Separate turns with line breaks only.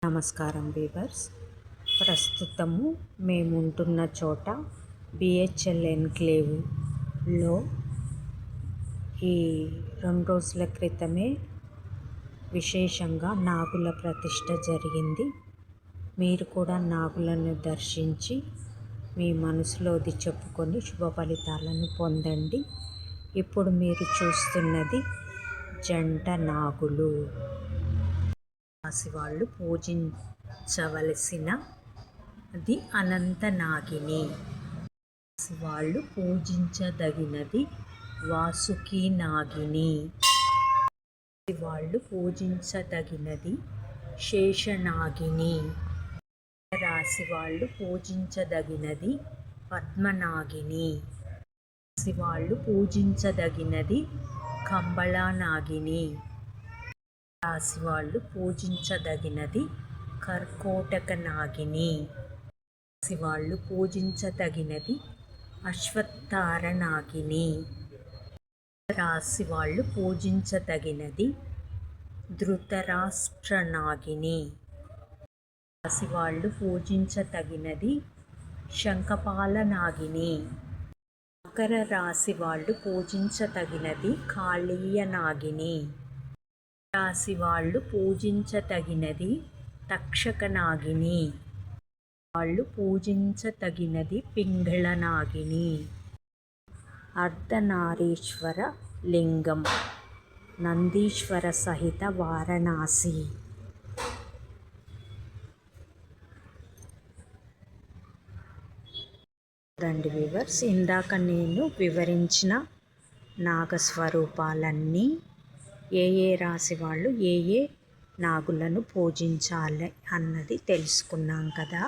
నమస్కారం వీవర్స్. ప్రస్తుతము మేముంటున్న చోట బిహెచ్ఎల్ ఎన్క్లేవ్లో ఈ 2 రోజుల క్రితమే విశేషంగా నాగుల ప్రతిష్ఠ జరిగింది. మీరు కూడా నాగులను దర్శించి మీ మనసులోది చెప్పుకొని శుభ ఫలితాలను పొందండి. ఇప్పుడు మీరు చూస్తున్నది జంట నాగులు. రాశి వాళ్ళు పూజించవలసినది అనంత నాగిని. రాశి వాళ్ళు పూజించదగినది వాసుకి నాగిని. రాశి వాళ్ళు పూజించదగినది శేషనాగిని. రాశి వాళ్ళు పూజించదగినది పద్మనాగిని. రాశి వాళ్ళు పూజించదగినది కంబళనాగిని. రాశి వాళ్ళు పూజించదగినది కర్కోటక నాగిని. రాశి వాళ్ళు పూజించదగినది అశ్వత్థార నాగిని. రాశి వాళ్ళు పూజించదగినది ధృతరాష్ట్ర నాగిని. రాశి వాళ్ళు పూజించదగినది శంఖపాల నాగిని. మకర రాశి వాళ్ళు పూజించదగినది కాళీయ నాగిని. రాశి వాళ్ళు పూజించదగినది తక్షక నాగిని. వాళ్ళు పూజించదగినది పింగళ నాగిని. అర్ధనారీశ్వర లింగం నందీశ్వర సహిత వారణాసి. రండి వ్యూవర్స్, ఇందాక నేను వివరించిన నాగస్వరూపాలన్నీ ఏ రాశి వాళ్ళు ఏ నాగులను పూజించాలి అన్నది తెలుసుకున్నాం కదా.